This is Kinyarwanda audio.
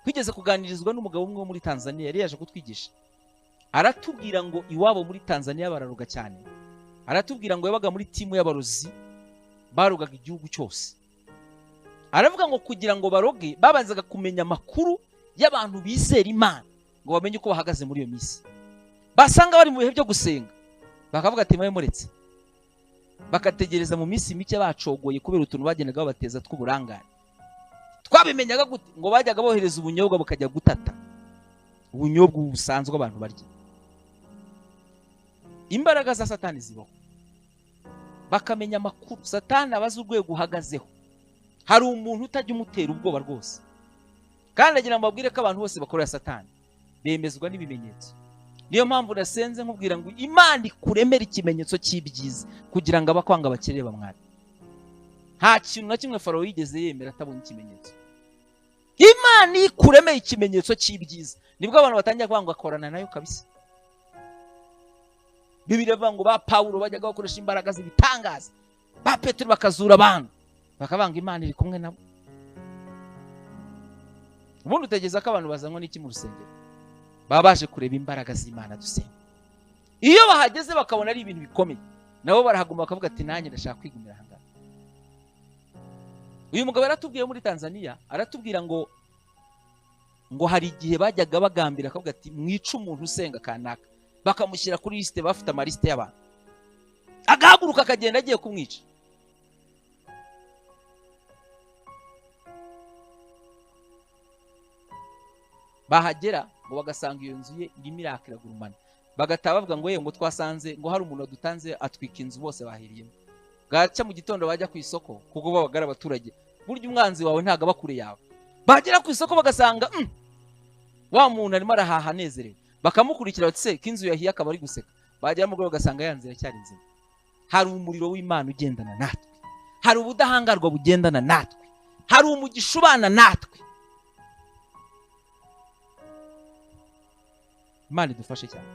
Twigeze kuganirizwa n'umugabo umwe muri Tanzania yari yaje kutwigisha. Aratubwira ngo iwabo muri Tanzania bararuga cyane. Aratubwira ngo yabaga muri timu y'abarozi barugaga igihugu cyose. Aravuga ngo kugira ngo baroge babanzaga kumenya amakuru y'abantu bizera Imana ngo bamenye uko bahagaze muri iyo misi. Basanga bari mu bihe byo gusenga bakavuga ati muretse, bakategereza mu misi mike bacogoye kubera utuntu bagendaga babateza tw'uburangare. Twabimenyaga gute? Ngo bajyaga bohereza ubunyobwa bukajya gutata, ubunyobwa busanzwe abantu barya. Imbaraga za Satani zibaho, bakamenya amakuru Satani abaza urwego uhagazeho. Hari umuntu utajya umutera ubwoba rwose, kandi agira ngo babwire ko abantu bose bakorera Satani bemezwa n'ibimenyetso. Niyo mpamvu nasenze nkubwira ngo Imana ikuremere ikimenyetso cy'ibyiza kugira ngo abakwanga bakirere bamware. Nta kintu na kimwe Farawo yigeze yemera atabonye ikimenyetso. Imana ikuremeye ikimenyetso cy'ibyiza, nibwo abantu batangiye kwanga akorana nayo kabisa. Bibiliya ivuga ngo ba Pawulo bajyaga bakoresha imbaraga z'ibitangaza, ba Petero bakazura abantu, bakabanga Imana iri kumwe nabo. Ubundi utegeza ko abantu bazanwa n'iki mu rusengero? Baba baje kureba imbaraga z'Imana dusenga. Iyo bahageze bakabona ari ibintu bikomeye, nabo barahaguma bakavuga ati nanjye ndashaka kwigumira aha ngaha. Uyu mugabo yaratubwiye muri Tanzania, aratubwira ngo hari igihe bajyaga bagambira akavuga ati mwica umuntu usenga kanaka, bakamushyira kuri liste, bafite amaliste y'abantu, agahaguruka akagenda agiye kumwica. Bahagera ngo bagasanga iyo nzu ye irimo irakiragurumana, bagataha bavuga ngo ngo twasanze ngo hari umuntu wadutanze atwika inzu, bose bahiriyemo. Gaca mu gitondo bajya ku isoko kuko babagara abaturage, burya umwanzi wawe ntago aba kure yawe. Bagera ku isoko bagasanga wa muntu arimo arahaha anezerewe, bakamukurikira bati se kinzu yahiye akaba ari guseka. Bagera mu goro bagasanga yanzira cyari nzima. Hari umuriro w'Imana ugendana natwe, hari ubudahangarwa bugendana natwe, hari umugisha ubana natwe. Imana idufashe cyane.